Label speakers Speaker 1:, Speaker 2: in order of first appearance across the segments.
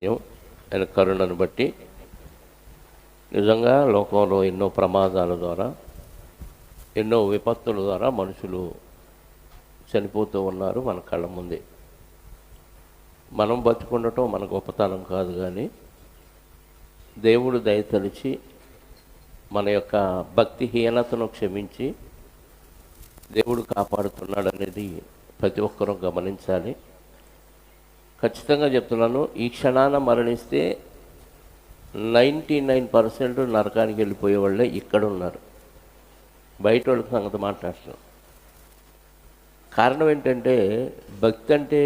Speaker 1: ఆయన కరుణను బట్టి నిజంగా లోకంలో ఎన్నో ప్రమాదాల ద్వారా ఎన్నో విపత్తుల ద్వారా మనుషులు చనిపోతూ ఉన్నారు మన కళ్ళ ముందే. మనం బతుకుండటం మన గొప్పతనం కాదు, కానీ దేవుడు దయతలిచి మన యొక్క భక్తిహీనతను క్షమించి దేవుడు కాపాడుతున్నాడు అనేది ప్రతి ఒక్కరూ గమనించాలి. ఖచ్చితంగా చెప్తున్నాను, ఈ క్షణాన మరణిస్తే 99% నరకానికి వెళ్ళిపోయే వాళ్ళే ఇక్కడ ఉన్నారు. బయట వాళ్ళకి సంగతి మాట్లాడుతున్నాం. కారణం ఏంటంటే భక్తి అంటే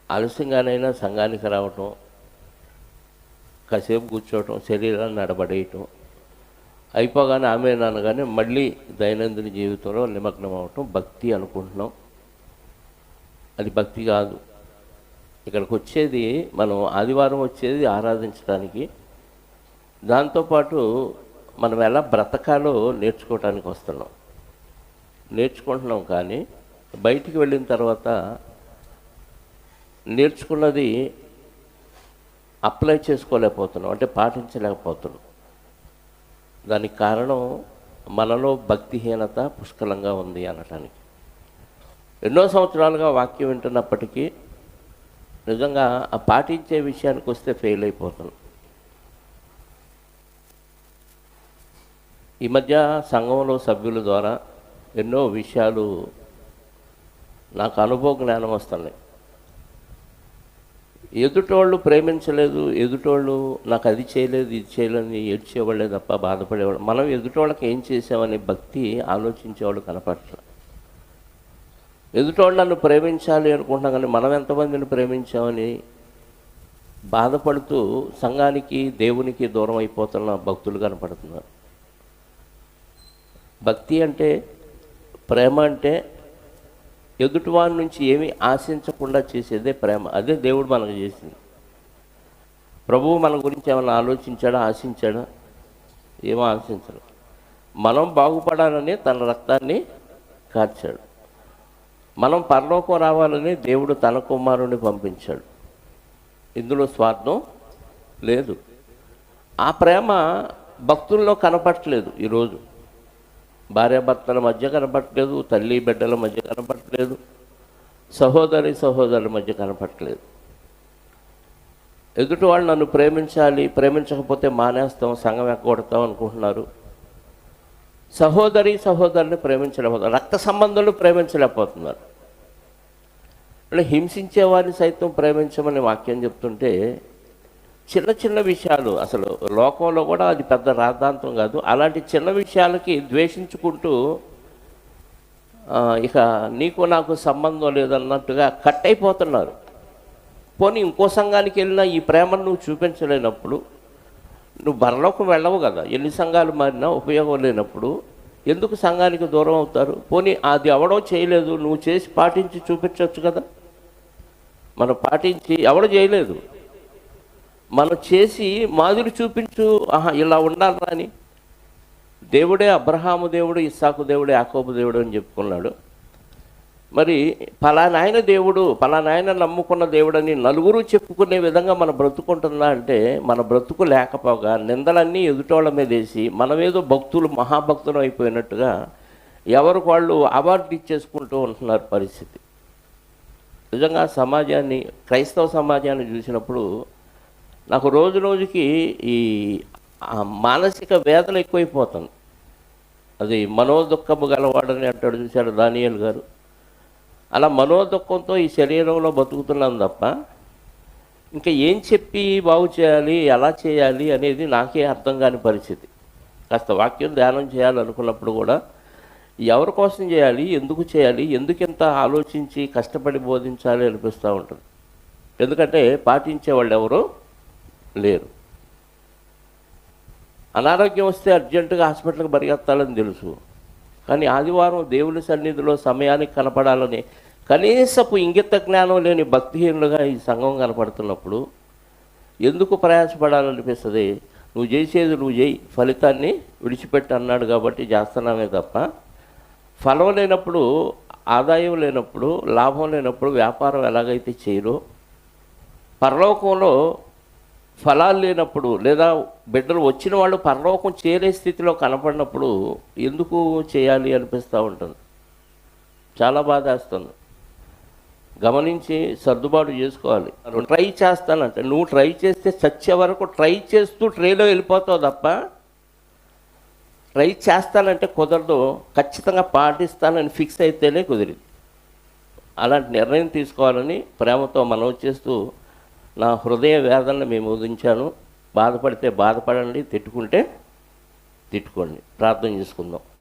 Speaker 1: ఆలస్యంగానైనా సంఘానికి రావటం, కాసేపు కూర్చోవటం, శరీరాన్ని నడబడేయటం, అయిపోగానే ఆమె అనగానే మళ్ళీ దైనందిన జీవితంలో నిమగ్నం అవటం భక్తి అనుకుంటున్నాం. అది భక్తి కాదు. ఇక్కడికి వచ్చేది మనం ఆదివారం వచ్చేది ఆరాధించడానికి, దాంతోపాటు మనం ఎలా బ్రతకాలో నేర్చుకోవటానికి నేర్చుకుంటున్నాం. కానీ బయటికి వెళ్ళిన తర్వాత నేర్చుకున్నది అప్లై చేసుకోలేకపోతున్నాం, అంటే పాటించలేకపోతున్నాం. దానికి కారణం మనలో భక్తిహీనత పుష్కలంగా ఉంది అనటానికి. ఎన్నో సంవత్సరాలుగా వాక్యం వింటున్నప్పటికీ నిజంగా ఆ పాటించే విషయానికి వస్తే ఫెయిల్ అయిపోతున్నాం. ఈ మధ్య సంఘంలో సభ్యుల ద్వారా ఎన్నో విషయాలు నాకు అనుభవ జ్ఞానం వస్తున్నాయి. ఎదుటోళ్ళు ప్రేమించలేదు, ఎదుటోళ్ళు నాకు అది చేయలేదు ఇది చేయలేదని ఏడ్చేవాళ్ళే తప్ప బాధపడేవాళ్ళు. మనం ఎదుటోళ్ళకి ఏం చేసామని భక్తి ఆలోచించేవాళ్ళు కనపడట్లేదు. ఎదుటోళ్ళు నన్ను ప్రేమించాలి అనుకుంటున్నాం, కానీ మనం ఎంతమందిని ప్రేమించామని బాధపడుతూ సంఘానికి దేవునికి దూరం అయిపోతున్న భక్తులు కనపడుతున్నారు. భక్తి అంటే, ప్రేమ అంటే ఎదుటివారి నుంచి ఏమీ ఆశించకుండా చేసేదే ప్రేమ. అదే దేవుడు మనకు చేసింది. ప్రభువు మన గురించి ఏమైనా ఆలోచించాడా, ఆశించాడా? ఏమో ఆశించడు. మనం బాగుపడాలని తన రక్తాన్ని కార్చాడు. మనం పరలోకం రావాలని దేవుడు తన కుమారుని పంపించాడు. ఇందులో స్వార్థం లేదు. ఆ ప్రేమ భక్తుల్లో కనపడట్లేదు. ఈరోజు భార్యాభర్తల మధ్య కనపడట్లేదు, తల్లి బిడ్డల మధ్య కనపడట్లేదు, సహోదరుల మధ్య కనపడట్లేదు. ఎదుటి వాళ్ళు నన్ను ప్రేమించాలి, ప్రేమించకపోతే మానేస్తాం, సంఘం ఎక్కగొడతాం అనుకుంటున్నారు. సహోదరిని ప్రేమించలేకపోతున్నారు, రక్త సంబంధాలు ప్రేమించలేకపోతున్నారు. అంటే హింసించేవారిని సైతం ప్రేమించమని వాక్యం చెప్తుంటే చిన్న చిన్న విషయాలు, అసలు లోకంలో కూడా అది పెద్ద రాద్ధాంతం కాదు. అలాంటి చిన్న విషయాలకి ద్వేషించుకుంటూ ఇక నీకు నాకు సంబంధం లేదన్నట్టుగా కట్ అయిపోతున్నారు. పోనీ ఇంకో సంఘానికి వెళ్ళినా ఈ ప్రేమను నువ్వు చూపించలేనప్పుడు నువ్వు పరలోకం వెళ్ళవు కదా. ఎన్ని సంఘాలు మారినా ఉపయోగం లేనప్పుడు ఎందుకు సంఘానికి దూరం అవుతారు? పోనీ అది ఎవడో చేయలేదు, నువ్వు చేసి పాటించి చూపించవచ్చు కదా. మనం పాటించి ఎవడో చేయలేదు, మనం చేసి మాదిరి చూపించు, ఇలా ఉండాలి అని. దేవుడే అబ్రహాము దేవుడు, ఇస్సాకు దేవుడు, యాకోబు దేవుడు అని చెప్పుకున్నాడు. మరి పలానాయన దేవుడు, పలానాయన నమ్ముకున్న దేవుడని నలుగురు చెప్పుకునే విధంగా మన బ్రతుకుంటుందా అంటే మన బ్రతుకు లేకపోగా నిందలన్నీ ఎదుటోళ్ళ మీద వేసి మనమేదో భక్తులు మహాభక్తులు అయిపోయినట్టుగా ఎవరికి వాళ్ళు అవార్డు ఇచ్చేసుకుంటూ ఉంటున్నారు పరిస్థితి. నిజంగా సమాజాన్ని, క్రైస్తవ సమాజాన్ని చూసినప్పుడు నాకు రోజు రోజుకి ఈ మానసిక వేదన ఎక్కువైపోతుంది. అది మనోదుఖము గలవాడని అంటాడు, చూశాడు దానియేలు గారు. అలా మనోదుఖంతో ఈ శరీరంలో బతుకుతున్నాం తప్ప ఇంకా ఏం చెప్పి బాగు చేయాలి, ఎలా చేయాలి అనేది నాకే అర్థం కాని పరిస్థితి. కాస్త వాక్యం ధ్యానం చేయాలనుకున్నప్పుడు కూడా ఎవరి కోసం చేయాలి, ఎందుకు చేయాలి, ఎందుకింత ఆలోచించి కష్టపడి బోధించాలి అనిపిస్తూ ఉంటుంది. ఎందుకంటే పాటించే వాళ్ళు ఎవరు లేరు. అనారోగ్యం వస్తే అర్జెంటుగా హాస్పిటల్కి పరిగెత్తాలని తెలుసు, కానీ ఆదివారం దేవుని సన్నిధిలో సమయానికి కనపడాలని కనీసపు ఇంగిత జ్ఞానం లేని భక్తిహీనులుగా ఈ సంఘం కనపడుతున్నప్పుడు ఎందుకు ప్రయాసపడాలనిపిస్తుంది? నువ్వు చేసేది నువ్వు చేయి, ఫలితాన్ని విడిచిపెట్టి అన్నాడు కాబట్టి చేస్తున్నామే తప్ప, ఫలం లేనప్పుడు, ఆదాయం లేనప్పుడు, లాభం లేనప్పుడు వ్యాపారం ఎలాగైతే చేయరో పరలోకంలో ఫలాలు లేనప్పుడు లేదా బిడ్డలు వచ్చిన వాళ్ళు పరలోకం చేరే స్థితిలో కనపడినప్పుడు ఎందుకు చేయాలి అనిపిస్తూ ఉంటుంది. చాలా బాధ వేస్తుంది. గమనించి సర్దుబాటు చేసుకోవాలి. ట్రై చేస్తానంటే నువ్వు ట్రై చేస్తే చచ్చే వరకు ట్రై చేస్తూ ట్రైలో వెళ్ళిపోతావు తప్ప ట్రై చేస్తానంటే కుదరదు. ఖచ్చితంగా పాటిస్తానని ఫిక్స్ అయితేనే కుదిరింది. అలాంటి నిర్ణయం తీసుకోవాలని ప్రేమతో మనవి చేస్తూ నా హృదయ వేదనను మేము ఉదించాను. బాధపడితే బాధపడండి, తిట్టుకుంటే తిట్టుకోండి. ప్రార్థన చేసుకుందాం.